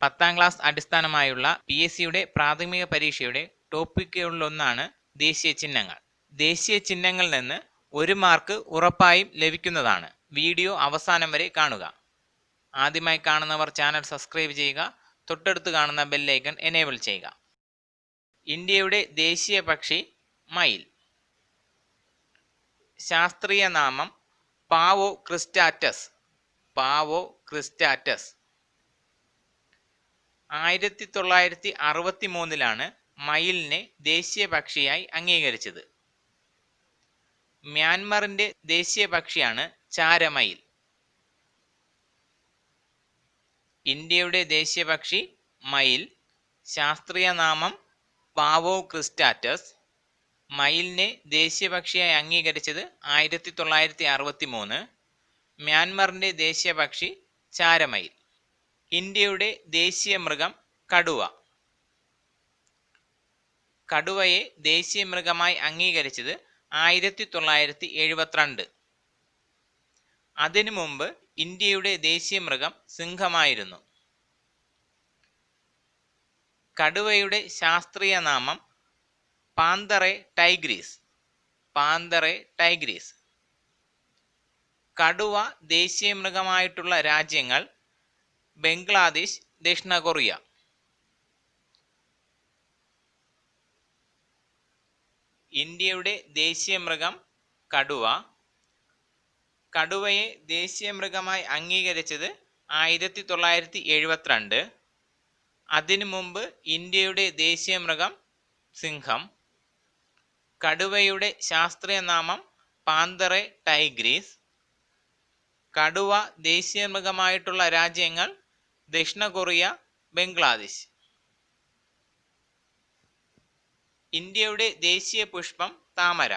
10ാം class അടിസ്ഥാനമായുള്ള PSCയുടെ പ്രാഥമിക പരീക്ഷയുടെ ടോപ്പിക്കുകളിലൊന്നാണ് ദേശീയ ചിഹ്നങ്ങൾ. ദേശീയ ചിഹ്നങ്ങളിൽ നിന്ന് 1 മാർക്ക് ഉറപ്പായും ലഭിക്കുന്നതാണ്. വീഡിയോ അവസാനം വരെ കാണുക. ആദ്യമായി കാണുന്നവർ ചാനൽ സബ്സ്ക്രൈബ് ചെയ്യുക. തൊട്ടടുത്ത് കാണുന്ന ബെല്ലൈക്കൺ എനേബിൾ ചെയ്യുക. ഇന്ത്യയുടെ ദേശീയ പക്ഷി മയിൽ. ശാസ്ത്രീയ നാമം പാവോ ക്രിസ്റ്റാറ്റസ്. പാവോ ക്രിസ്റ്റാറ്റസ്. 1963 മയിലിനെ ദേശീയ പക്ഷിയായി അംഗീകരിച്ചത്. മ്യാൻമറിന്റെ ദേശീയ പക്ഷിയാണ് ചാരമയിൽ. ഇന്ത്യയുടെ ദേശീയ പക്ഷി മയിൽ. ശാസ്ത്രീയ നാമം പാവോ ക്രിസ്റ്റാറ്റസ്. മയിലിനെ ദേശീയ പക്ഷിയായി അംഗീകരിച്ചത് 1963. മ്യാൻമറിന്റെ ദേശീയ പക്ഷി ചാരമയിൽ. ഇന്ത്യയുടെ ദേശീയ മൃഗം കടുവ. കടുവയെ ദേശീയ മൃഗമായി അംഗീകരിച്ചത് 1972. അതിനു മുമ്പ് ഇന്ത്യയുടെ ദേശീയ മൃഗം സിംഹമായിരുന്നു. കടുവയുടെ ശാസ്ത്രീയ നാമം പാന്തറെ ടൈഗ്രീസ്. പാന്തറെ ടൈഗ്രീസ്. കടുവ ദേശീയ മൃഗമായിട്ടുള്ള രാജ്യങ്ങൾ ബംഗ്ലാദേശ്, ദക്ഷിണ കൊറിയ. ഇന്ത്യയുടെ ദേശീയ മൃഗം കടുവ. കടുവയെ ദേശീയ മൃഗമായി അംഗീകരിച്ചത് 1972. അതിനു മുമ്പ് ഇന്ത്യയുടെ ദേശീയ മൃഗം സിംഹം. കടുവയുടെ ശാസ്ത്രീയ നാമം പാന്തറെ ടൈഗ്രീസ്. കടുവ ദേശീയ മൃഗമായിട്ടുള്ള രാജ്യങ്ങൾ ദക്ഷിണ കൊറിയ, ബംഗ്ലാദേശ്. ഇന്ത്യയുടെ ദേശീയ പുഷ്പം താമര.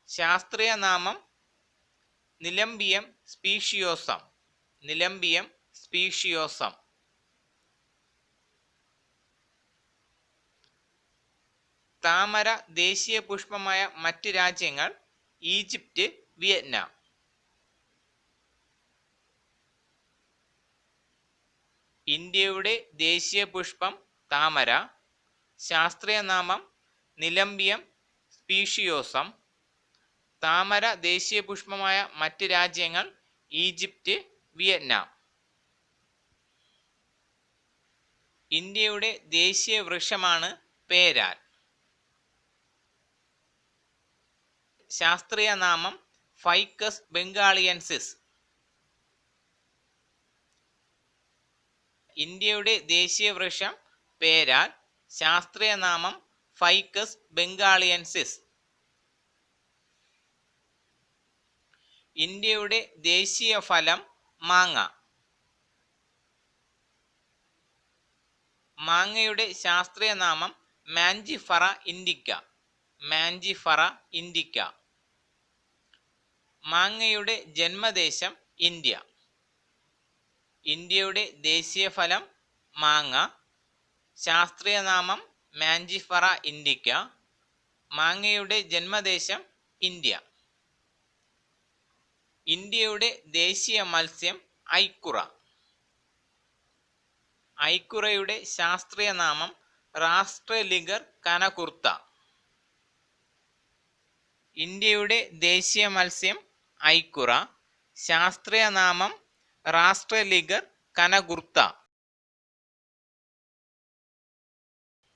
ശാസ്ത്രീയ നാമം നിലംബിയം സ്പീഷിയോസം. നിലംബിയം സ്പീഷിയോസം. താമര ദേശീയ പുഷ്പമായ മറ്റ് രാജ്യങ്ങൾ ഈജിപ്റ്റ്, വിയറ്റ്നാം. ഇന്ത്യയുടെ ദേശീയ പുഷ്പം താമര. ശാസ്ത്രീയ നാമം നിലംബിയം സ്പീഷിയോസം. താമര ദേശീയ പുഷ്പമായ മറ്റ് രാജ്യങ്ങൾ ഈജിപ്റ്റ്, വിയറ്റ്നാം. ഇന്ത്യയുടെ ദേശീയ വൃക്ഷമാണ് പേരാൽ. ശാസ്ത്രീയ നാമം ഫൈക്കസ് ബംഗാളിയൻസിസ്. ഇന്ത്യയുടെ ദേശീയ വൃക്ഷം പേരാൽ. ശാസ്ത്രീയ നാമം ഫൈക്കസ് ബംഗാളിയൻസിസ്. ഇന്ത്യയുടെ ദേശീയ ഫലം മാങ്ങ. മാങ്ങയുടെ ശാസ്ത്രീയ നാമം മാഞ്ചിഫറ ഇൻഡിക്ക. മാഞ്ചിഫറ ഇൻഡിക്ക. മാങ്ങയുടെ ജന്മദേശം ഇന്ത്യ. ഇന്ത്യയുടെ ദേശീയ ഫലം മാങ്ങ. ശാസ്ത്രീയ നാമം മാഞ്ചിഫറ ഇൻഡിക്ക. മാങ്ങയുടെ ജന്മദേശം ഇന്ത്യ. ഇന്ത്യയുടെ ദേശീയ മത്സ്യം ഐക്കുറ. ഐക്കുറയുടെ ശാസ്ത്രീയ നാമം റാസ്ട്രലിഗർ കനകുർത്ത. ഇന്ത്യയുടെ ദേശീയ മത്സ്യം ഐക്കുറ. ശാസ്ത്രീയ നാമം റാസ്ട്രലിഗർ കനകുർത്ത.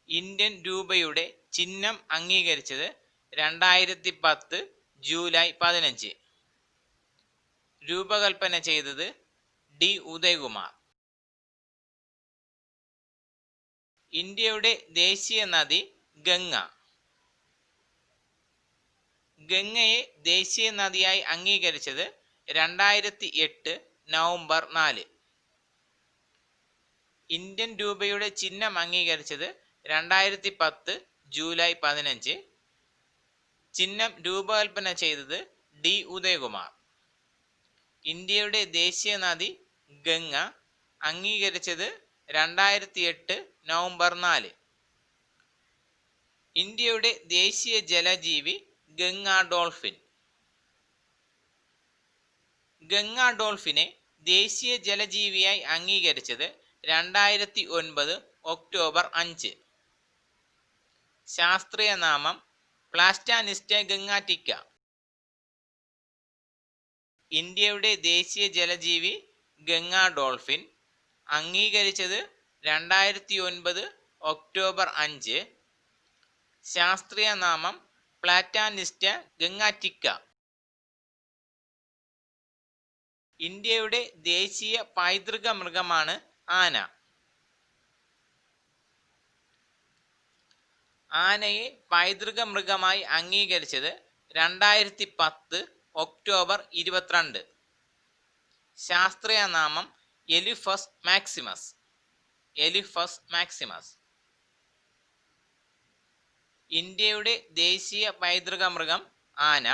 ഇന്ത്യൻ രൂപയുടെ ചിഹ്നം അംഗീകരിച്ചത് 2010 ജൂലൈ 15. രൂപകൽപ്പന ചെയ്തത് D. ഉദയകുമാർ. ഇന്ത്യയുടെ ദേശീയ നദി ഗംഗ. ഗംഗയെ ദേശീയ നദിയായി അംഗീകരിച്ചത് 2008 നവംബർ 4. ഇന്ത്യൻ രൂപയുടെ ചിഹ്നം അംഗീകരിച്ചത് 2010 ജൂലൈ 15. ചിഹ്നം രൂപകൽപ്പന ചെയ്തത് D. ഉദയകുമാർ. ഇന്ത്യയുടെ ദേശീയ നദി ഗംഗ അംഗീകരിച്ചത് 2008 നവംബർ 4. ഇന്ത്യയുടെ ദേശീയ ജലജീവി ഗംഗാ ഡോൾഫിൻ. ഗംഗാ ഡോൾഫിനെ ദേശീയ ജലജീവിയായി അംഗീകരിച്ചത് 2009 ഒക്ടോബർ 5. ശാസ്ത്രീയ നാമം പ്ലാസ്റ്റാനിസ്റ്റ ഗംഗാറ്റിക്ക. ഇന്ത്യയുടെ ദേശീയ ജലജീവി ഗംഗാ ഡോൾഫിൻ. അംഗീകരിച്ചത് 2009 ഒക്ടോബർ 5. ശാസ്ത്രീയ നാമം പ്ലാറ്റാനിസ്റ്റ ഗംഗാറ്റിക്ക. ഇന്ത്യയുടെ ദേശീയ പൈതൃക മൃഗമാണ് ആന. ആനയെ പൈതൃക മൃഗമായി അംഗീകരിച്ചത് 2010 ഒക്ടോബർ 22. ശാസ്ത്രീയ നാമം എലിഫസ് മാക്സിമസ്. എലിഫസ് മാക്സിമസ്. ഇന്ത്യയുടെ ദേശീയ പൈതൃക മൃഗം ആന.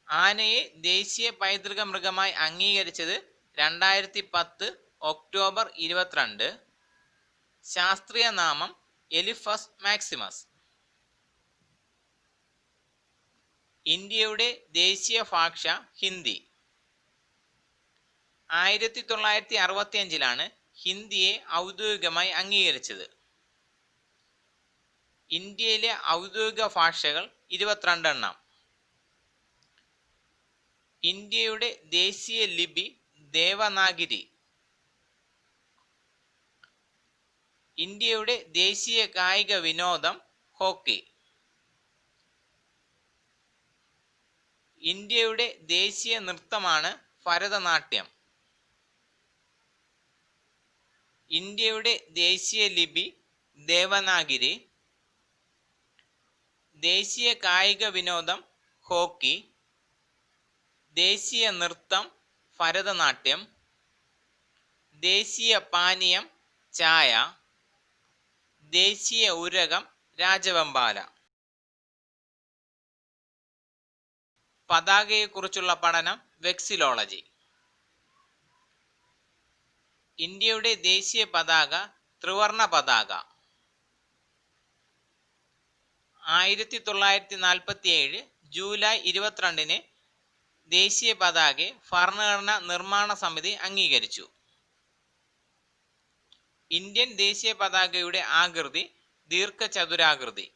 ആനയെ ദേശീയ പൈതൃക മൃഗമായി അംഗീകരിച്ചത് 2010 ഒക്ടോബർ 22. ശാസ്ത്രീയ നാമം എലിഫസ് മാക്സിമസ്. ഇന്ത്യയുടെ ദേശീയ ഭാഷ ഹിന്ദി. 1965 ഹിന്ദിയെ ഔദ്യോഗികമായി അംഗീകരിച്ചത്. ഇന്ത്യയിലെ ഔദ്യോഗിക ഭാഷകൾ 22 എണ്ണം. ഇന്ത്യയുടെ ദേശീയ ലിപി ദേവനാഗിരി. ഇന്ത്യയുടെ ദേശീയ കായിക വിനോദം ഹോക്കി. ഇന്ത്യയുടെ ദേശീയ നൃത്തമാണ് ഭരതനാട്യം. ഇന്ത്യയുടെ ദേശീയ ലിപി ദേവനാഗിരി. ദേശീയ കായിക വിനോദം ഹോക്കി. ദേശീയ നൃത്തം ഭരതനാട്യം. ദേശീയ പാനീയം ചായ. ദേശീയ ഉരകം രാജവെമ്പാല. പതാകയെക്കുറിച്ചുള്ള പഠനം വെക്സിലോളജി. ഇന്ത്യയുടെ ദേശീയ പതാക ത്രിവർണ പതാക. 1947 ജൂലൈ 22 ദേശീയ പതാകയെ ഭരണഘടനാ നിർമ്മാണ സമിതി അംഗീകരിച്ചു. ഇന്ത്യൻ ദേശീയ പതാകയുടെ ആകൃതി ദീർഘചതുരാകൃതി.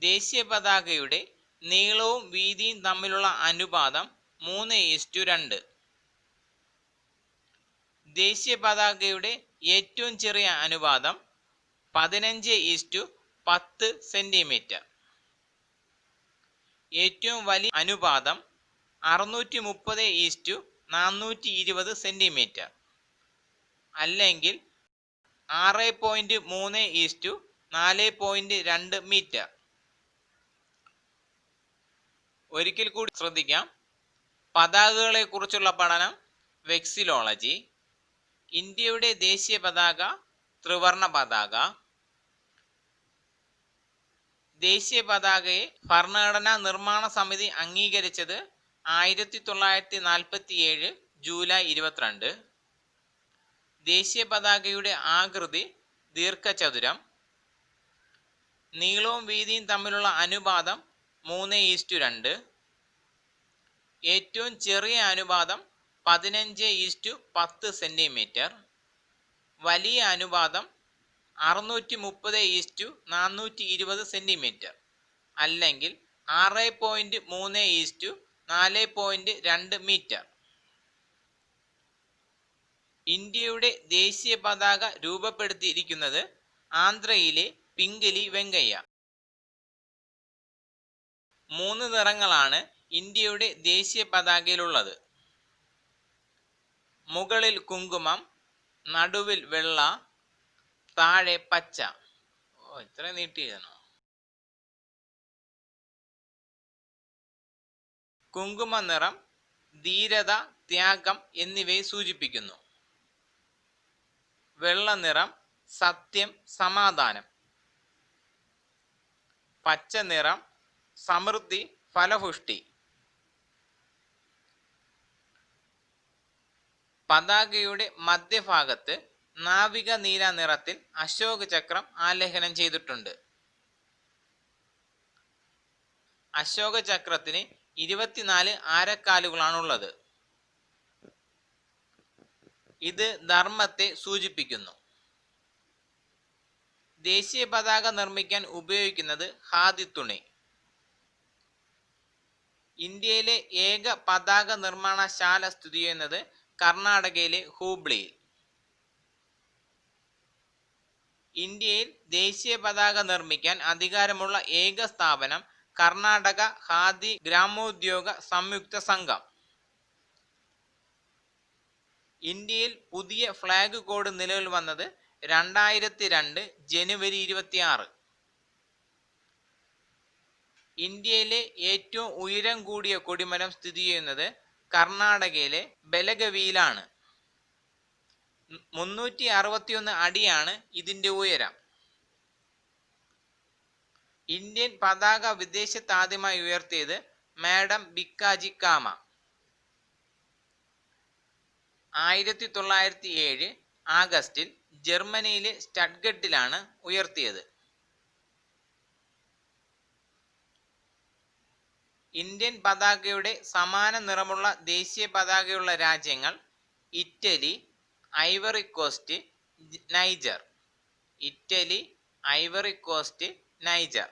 ദേശീയ പതാകയുടെ നീളവും വീതിയും തമ്മിലുള്ള അനുപാതം 3:2. ദേശീയ പതാകയുടെ ഏറ്റവും ചെറിയ അനുപാതം 15:10 സെന്റിമീറ്റർ. ഏറ്റവും വലിയ അനുപാതം 630:420 സെന്റിമീറ്റർ അല്ലെങ്കിൽ 6.3:4.2 മീറ്റർ. ഒരിക്കൽ കൂടി ശ്രദ്ധിക്കാം. പതാകകളെ കുറിച്ചുള്ള പഠനം വെക്സിലോളജി. ഇന്ത്യയുടെ ദേശീയ പതാക ത്രിവർണ പതാക. ദേശീയ പതാകയെ ഭരണഘടനാ നിർമ്മാണ സമിതി അംഗീകരിച്ചത് 1947 ജൂലൈ 22. ദേശീയ പതാകയുടെ ആകൃതി ദീർഘചതുരം. നീളവും വീതിയും തമ്മിലുള്ള അനുപാതം 3:2. ഏറ്റവും ചെറിയ അനുപാതം 15:10 സെന്റിമീറ്റർ. വലിയ അനുപാതം 630:420 സെന്റിമീറ്റർ അല്ലെങ്കിൽ 6.3:4.2 മീറ്റർ. ഇന്ത്യയുടെ ദേശീയ പതാക രൂപപ്പെടുത്തിയിരിക്കുന്നത് ആന്ധ്രയിലെ പിംഗലി വെങ്കയ്യ. 3 നിറങ്ങളാണ് ഇന്ത്യയുടെ ദേശീയ പതാകയിലുള്ളത്. മുകളിൽ കുങ്കുമം, നടുവിൽ വെള്ള, താഴെ പച്ച. ഇത്ര നീട്ടിയതാണോ? കുങ്കുമ നിറം ധീരത, ത്യാഗം എന്നിവയെ സൂചിപ്പിക്കുന്നു. വെള്ള നിറം സത്യം, സമാധാനം. പച്ച നിറം സമൃദ്ധി, ഫലപുഷ്ടി. പതാകയുടെ മധ്യഭാഗത്ത് നാവിക നീല നിറത്തിൽ അശോക ചക്രം ആലേഖനം ചെയ്തിട്ടുണ്ട്. അശോക ചക്രത്തിന് 24 ആരക്കാലുകളാണുള്ളത്. ഇത് ധർമ്മത്തെ സൂചിപ്പിക്കുന്നു. ദേശീയ പതാക നിർമ്മിക്കാൻ ഉപയോഗിക്കുന്നത് ഖാദി തുണി. ഇന്ത്യയിലെ ഏക പതാക നിർമ്മാണശാല സ്ഥിതി ചെയ്യുന്നത് കർണാടകയിലെ ഹൂബ്ലിയിൽ. ഇന്ത്യയിൽ ദേശീയ പതാക നിർമ്മിക്കാൻ അധികാരമുള്ള ഏക സ്ഥാപനം കർണാടക ഖാദി ഗ്രാമോദ്യോഗ സംയുക്ത സംഘം. ഇന്ത്യയിൽ പുതിയ ഫ്ലാഗ് കോഡ് നിലവിൽ വന്നത് 2002 ജനുവരി 26. ഇന്ത്യയിലെ ഏറ്റവും ഉയരം കൂടിയ കൊടിമരം സ്ഥിതി ചെയ്യുന്നത് കർണാടകയിലെ ബെലഗവിയിലാണ്. 361 അടിയാണ് ഇതിന്റെ ഉയരം. ഇന്ത്യൻ പതാക വിദേശത്ത് ആദ്യമായി ഉയർത്തിയത് മാഡം ബിക്കാജി കാമ 1907 ആഗസ്റ്റിൽ ജർമ്മനിയിലെ സ്റ്റഡ്ഗട്ടിലാണ് ഉയർത്തിയത്. ഇന്ത്യൻ പതാകയുടെ സമാന നിറമുള്ള ദേശീയ പതാകയുള്ള രാജ്യങ്ങൾ Italy, Ivory Coast, Niger. Italy, Ivory Coast, Niger.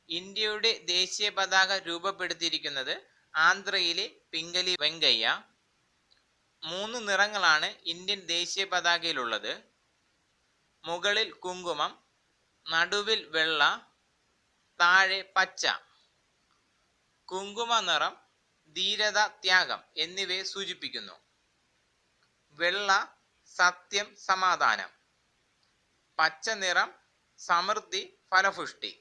ഇന്ത്യയുടെ ദേശീയ പതാക രൂപപ്പെടുത്തിയിരിക്കുന്നത് ആന്ധ്രയിലെ പിംഗലി വെങ്കയ്യ. 3 നിറങ്ങളാണ് ഇന്ത്യൻ ദേശീയ പതാകയിലുള്ളത്. മുകളിൽ കുങ്കുമം, നടുവിൽ വെള്ള, താഴെ പച്ച. കുങ്കുമ നിറം ധീരത, ത്യാഗം എന്നിവയെ സൂചിപ്പിക്കുന്നു. വെള്ള സത്യം, സമാധാനം. പച്ച നിറം സമൃദ്ധി, ഫലപുഷ്ടി.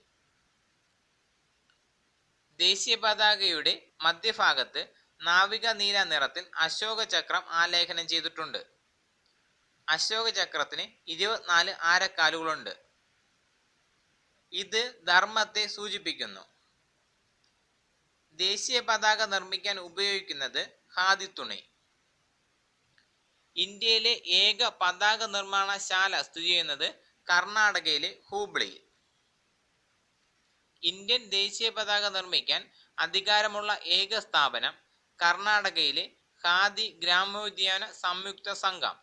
ദേശീയ പതാകയുടെ മധ്യഭാഗത്ത് നാവിക നീല നിറത്തിൽ അശോക ചക്രം ആലേഖനം ചെയ്തിട്ടുണ്ട്. അശോക ചക്രത്തിന് 24 ആരക്കാലുകളുണ്ട്. ഇത് ധർമ്മത്തെ സൂചിപ്പിക്കുന്നു. ദേശീയ പതാക നിർമ്മിക്കാൻ ഉപയോഗിക്കുന്നത് ഖാദി തുണി. ഇന്ത്യയിലെ ഏക പതാക നിർമ്മാണശാല സ്ഥിതി ചെയ്യുന്നത് കർണാടകയിലെ ഹൂബ്ലിയിൽ. ഇന്ത്യൻ ദേശീയ പതാക നിർമ്മിക്കാൻ അധികാരമുള്ള ഏക സ്ഥാപനം കർണാടകയിലെ ഖാദി ഗ്രാമോദ്യാന സംയുക്ത സംഘം.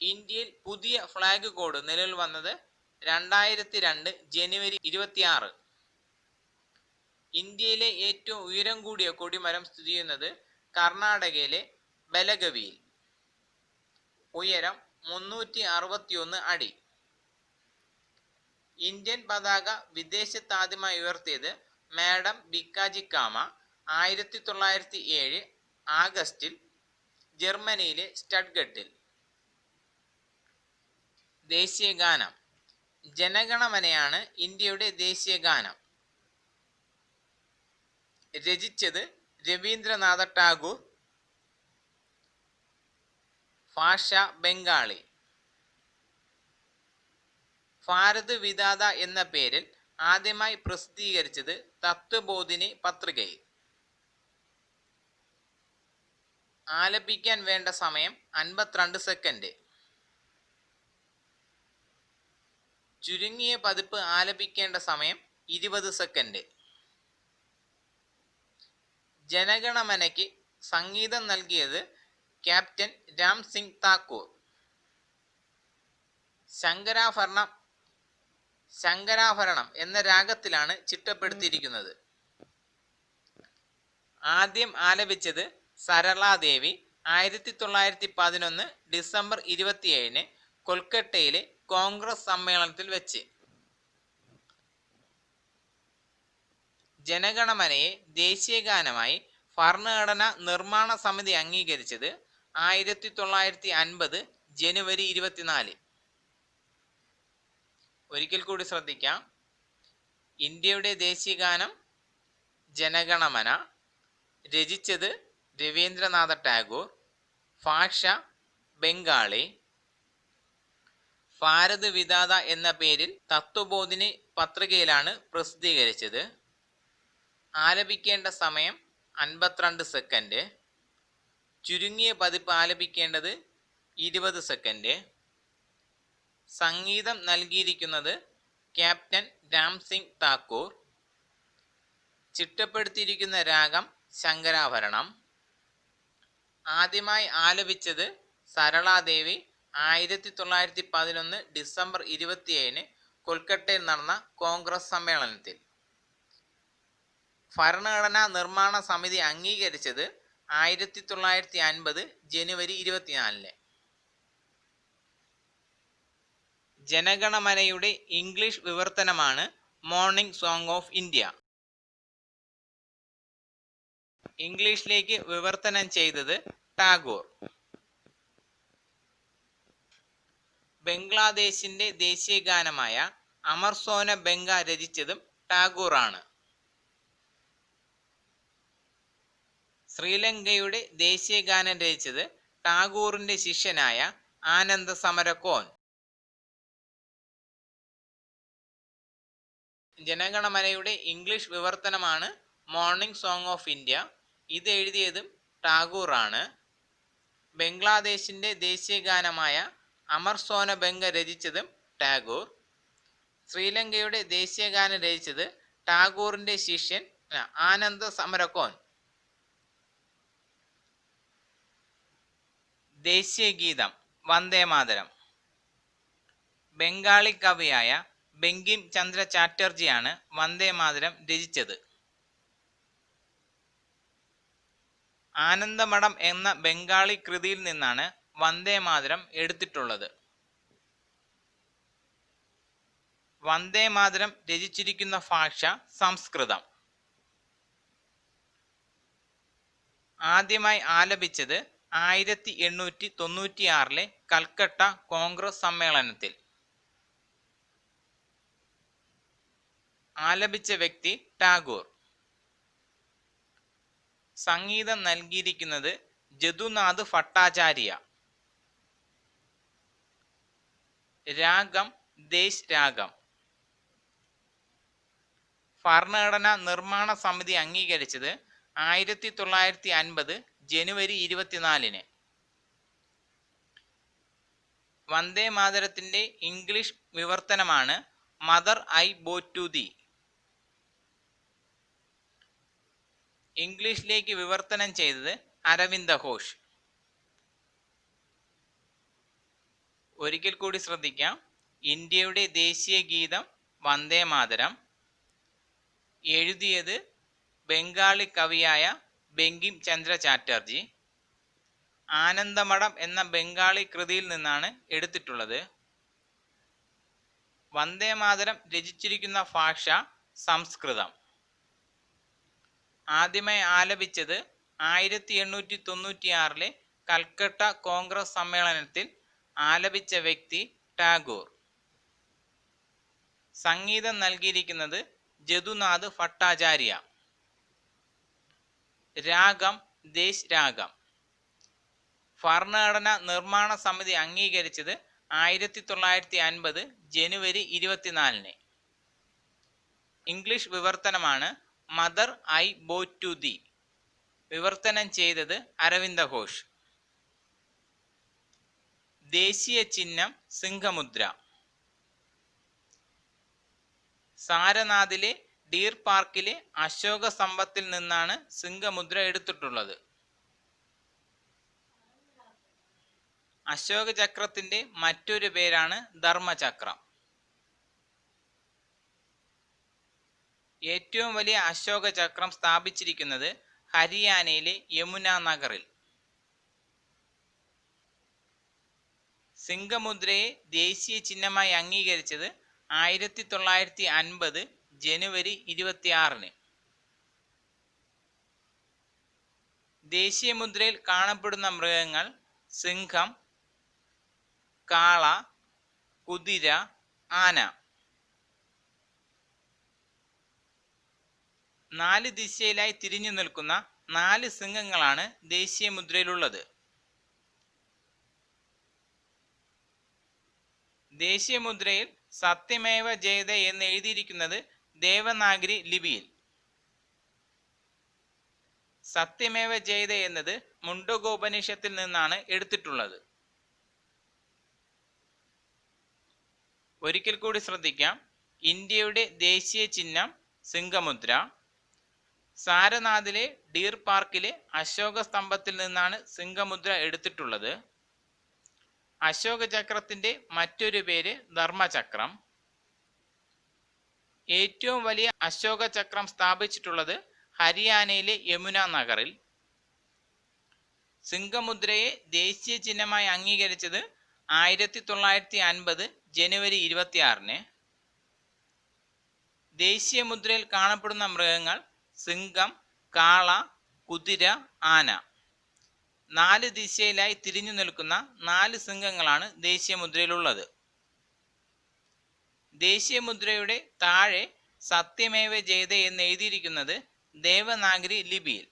ഇന്ത്യയിൽ പുതിയ ഫ്ലാഗ് കോഡ് നിലവിൽ വന്നത് 2002 ജനുവരി 26. ഇന്ത്യയിലെ ഏറ്റവും ഉയരം കൂടിയ കൊടിമരം സ്ഥിതി ചെയ്യുന്നത് കർണാടകയിലെ ബെലഗവിയിൽ. ഉയരം 361 അടി. ഇന്ത്യൻ പതാക വിദേശത്ത് ആദ്യമായി ഉയർത്തിയത് മാഡം ബിക്കാജി കാമ 1907 ആഗസ്റ്റിൽ ജർമ്മനിയിലെ സ്റ്റഡ്ഗട്ടിൽ. ദേശീയ ഗാനം. ജനഗണമനയാണ് ഇന്ത്യയുടെ ദേശീയ ഗാനം. രചിച്ചത് രവീന്ദ്രനാഥ ടാഗോർ. ഭാഷ ബംഗാളി. ഭാരത് വിധാത എന്ന പേരിൽ ആദ്യമായി പ്രസിദ്ധീകരിച്ചത് തത്വബോധിനി പത്രികയിൽ. ആലപിക്കാൻ വേണ്ട സമയം 52 സെക്കൻഡ്. ചുരുങ്ങിയ പതിപ്പ് ആലപിക്കേണ്ട സമയം 20 സെക്കൻഡ്. ജനഗണമനയ്ക്ക് സംഗീതം നൽകിയത് ക്യാപ്റ്റൻ രാം സിംഗ് താക്കൂർ. ശങ്കരാഭരണം എന്ന രാഗത്തിലാണ് ചിട്ടപ്പെടുത്തിയിരിക്കുന്നത്. ആദ്യം ആലപിച്ചത് സരളാദേവി 1911 ഡിസംബർ 27 കൊൽക്കട്ടയിലെ കോൺഗ്രസ് സമ്മേളനത്തിൽ വെച്ച്. ജനഗണമനയെ ദേശീയ ഗാനമായി ഭരണഘടനാ നിർമ്മാണ സമിതി അംഗീകരിച്ചത് 1950 ജനുവരി 24. ഒരിക്കൽ കൂടി ശ്രദ്ധിക്കാം. ഇന്ത്യയുടെ ദേശീയ ഗാനം ജനഗണമന. രചിച്ചത് രവീന്ദ്രനാഥ ടാഗോർ. ഭാഷ ബംഗാളി. ഭാരത് വിധാത എന്ന പേരിൽ തത്വബോധിനി പത്രികയിലാണ് പ്രസിദ്ധീകരിച്ചത്. ആലപിക്കേണ്ട സമയം 52 സെക്കൻഡ്. ചുരുങ്ങിയ പതിപ്പ് ആലപിക്കേണ്ടത് 20 സെക്കൻഡ്. സംഗീതം നൽകിയിരിക്കുന്നത് ക്യാപ്റ്റൻ രാം സിംഗ് താക്കൂർ. ചിട്ടപ്പെടുത്തിയിരിക്കുന്ന രാഗം ശങ്കരാഭരണം. ആദ്യമായി ആലപിച്ചത് സരളാദേവി 1911 ഡിസംബർ 27 കൊൽക്കത്തയിൽ നടന്ന കോൺഗ്രസ് സമ്മേളനത്തിൽ. ഭരണഘടനാ നിർമ്മാണ സമിതി അംഗീകരിച്ചത് 1950 ജനുവരി 24. ജനഗണമനയുടെ ഇംഗ്ലീഷ് വിവർത്തനമാണ് മോർണിംഗ് സോങ് ഓഫ് ഇന്ത്യ. ഇംഗ്ലീഷിലേക്ക് വിവർത്തനം ചെയ്തത് ടാഗോർ. ബംഗ്ലാദേശിന്റെ ദേശീയ ഗാനമായ അമർ സോന ബംഗ രചിച്ചതും ടാഗോർ ആണ്. ശ്രീലങ്കയുടെ ദേശീയ ഗാനം രചിച്ചത് ടാഗോറിന്റെ ശിഷ്യനായ ആനന്ദ സമരകോൻ. ജനഗണമനയുടെ ഇംഗ്ലീഷ് വിവർത്തനമാണ് മോർണിംഗ് സോങ് ഓഫ് ഇന്ത്യ. ഇത് എഴുതിയതും ടാഗോർ ആണ്. ബംഗ്ലാദേശിന്റെ ദേശീയ ഗാനമായ അമർ സോന ബംഗ രചിച്ചതും ടാഗോർ. ശ്രീലങ്കയുടെ ദേശീയ ഗാനം രചിച്ചത് ടാഗോറിന്റെ ശിഷ്യൻ ആനന്ദ സമരകോൻ. ദേശീയ ഗീതം വന്ദേമാതരം. ബംഗാളി കവിയായ ബങ്കിം ചന്ദ്ര ചാറ്റർജിയാണ് വന്ദേമാതരം രചിച്ചത്. ആനന്ദമഠം എന്ന ബംഗാളി കൃതിയിൽ നിന്നാണ് വന്ദേമാതരം എടുത്തിട്ടുള്ളത്. വന്ദേമാതരം രചിച്ചിരിക്കുന്ന ഭാഷ സംസ്കൃതം. ആദ്യമായി ആലപിച്ചത് 1896 കൽക്കട്ട കോൺഗ്രസ് സമ്മേളനത്തിൽ. ആലപിച്ച വ്യക്തി ടാഗോർ. സംഗീതം നൽകിയിരിക്കുന്നത് ജദുനാഥ് ഭട്ടാചാര്യ. രാഗം ദേശ് രാഗം. ഭരണഘടനാ നിർമ്മാണ സമിതി അംഗീകരിച്ചത് 1950 ജനുവരി 24. വന്ദേമാതരത്തിന്റെ ഇംഗ്ലീഷ് വിവർത്തനമാണ് mother I bow to thee. ഇംഗ്ലീഷിലേക്ക് വിവർത്തനം ചെയ്തത് അരവിന്ദ ഘോഷ്. ഒരിക്കൽ കൂടി ശ്രദ്ധിക്കാം. ഇന്ത്യയുടെ ദേശീയ ഗീതം വന്ദേമാതരം. എഴുതിയത് ബംഗാളി കവിയായ ബങ്കിം ചന്ദ്ര ചാറ്റർജി. ആനന്ദമഠം എന്ന ബംഗാളി കൃതിയിൽ നിന്നാണ് എടുത്തിട്ടുള്ളത്. വന്ദേമാതരം രചിച്ചിരിക്കുന്ന ഭാഷ സംസ്കൃതം. ആദ്യമായി ആലപിച്ചത് 1896 കൽക്കട്ട കോൺഗ്രസ് സമ്മേളനത്തിൽ. ആലപിച്ച വ്യക്തി ടാഗോർ. സംഗീതം നൽകിയിരിക്കുന്നത് ജദുനാഥ് ഭട്ടാചാര്യ. രാഗം ദേശ് രാഗം. ഭരണഘടനാ നിർമ്മാണ സമിതി അംഗീകരിച്ചത് 1950 ജനുവരി 24. ഇംഗ്ലീഷ് വിവർത്തനമാണ് mother I bow to thee. വിവർത്തനം ചെയ്തത് അരവിന്ദ ഘോഷ്. ദേശീയ ചിഹ്നം സിംഹമുദ്ര. സാരനാഥിലെ ഡീർ പാർക്കിലെ അശോക സ്തംഭത്തിൽ നിന്നാണ് സിംഹമുദ്ര എടുത്തിട്ടുള്ളത്. അശോക ചക്രത്തിന്റെ മറ്റൊരു പേരാണ് ധർമ്മചക്രം. ഏറ്റവും വലിയ അശോക ചക്രം സ്ഥാപിച്ചിരിക്കുന്നത് ഹരിയാനയിലെ യമുന നഗറിൽ. സിംഹമുദ്രയെ ദേശീയ ചിഹ്നമായി അംഗീകരിച്ചത് 1950 ജനുവരി 26. ദേശീയ മുദ്രയിൽ കാണപ്പെടുന്ന മൃഗങ്ങൾ സിംഹം, കാള, കുതിര, ആന. 4 ദിശയിലായി തിരിഞ്ഞു നിൽക്കുന്ന 4 സിംഹങ്ങളാണ് ദേശീയ മുദ്രയിലുള്ളത്. ദേശീയ മുദ്രയിൽ സത്യമേവ ജയതേ എന്ന് എഴുതിയിരിക്കുന്നത് ദേവനാഗരി ലിപിയിൽ. സത്യമേവ ജയതേ എന്നത് മുണ്ടകോപനിഷത്തിൽ നിന്നാണ് എടുത്തിട്ടുള്ളത്. ഒരിക്കൽ കൂടി ശ്രദ്ധിക്കാം. ഇന്ത്യയുടെ ദേശീയ ചിഹ്നം സിംഹമുദ്ര. സാരനാഥിലെ ഡീർ പാർക്കിലെ അശോക സ്തംഭത്തിൽ നിന്നാണ് സിംഹമുദ്ര എടുത്തിട്ടുള്ളത്. അശോക ചക്രത്തിന്റെ മറ്റൊരു പേര് ധർമ്മചക്രം. ഏറ്റവും വലിയ അശോക ചക്രം സ്ഥാപിച്ചിട്ടുള്ളത് ഹരിയാനയിലെ യമുന നഗറിൽ. സിംഹമുദ്രയെ ദേശീയ ചിഹ്നമായി അംഗീകരിച്ചത് 1950 ജനുവരി 26. ദേശീയ മുദ്രയിൽ കാണപ്പെടുന്ന മൃഗങ്ങൾ സിംഹം, കാള, കുതിര, ആന. 4 ദിശയിലായി തിരിഞ്ഞു നിൽക്കുന്ന 4 സിംഹങ്ങളാണ് ദേശീയ മുദ്രയിലുള്ളത്. ദേശീയ മുദ്രയുടെ താഴെ സത്യമേവ ജയതേ എന്ന് എഴുതിയിരിക്കുന്നത് ദേവനാഗരി ലിപിയിൽ.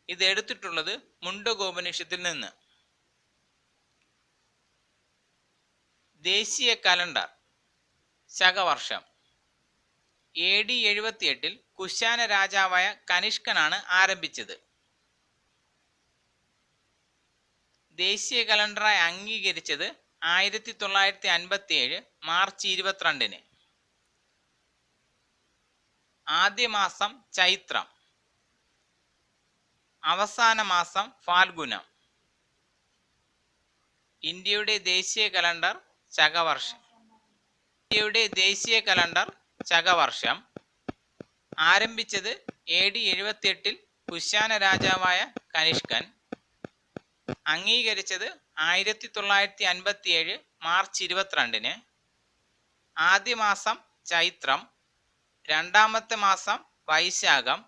ഇത് എടുത്തിട്ടുള്ളത് മുണ്ടകോപനിഷത്തിൽ നിന്ന്. ദേശീയ കലണ്ടർ ശകവർഷം. AD 78 കുശാന രാജാവായ കനിഷ്കനാണ് ആരംഭിച്ചത്. ദേശീയ കലണ്ടറായി അംഗീകരിച്ചത് 1957 മാർച്ച് 22. ആദ്യ മാസം ചൈത്രം, അവസാന മാസം ഫാൽഗുനം. ഇന്ത്യയുടെ ദേശീയ കലണ്ടർ ശകവർഷം. ഇന്ത്യയുടെ ദേശീയ കലണ്ടർ ശകവർഷം ആരംഭിച്ചത് AD 78 കുശാന രാജാവായ കനിഷ്കൻ. അംഗീകരിച്ചത് 1957 മാർച്ച് 22. ആദ്യ മാസം ചൈത്രം, രണ്ടാമത്തെ മാസം വൈശാഖം,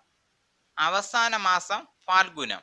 അവസാന മാസം ഫാൽഗുനം.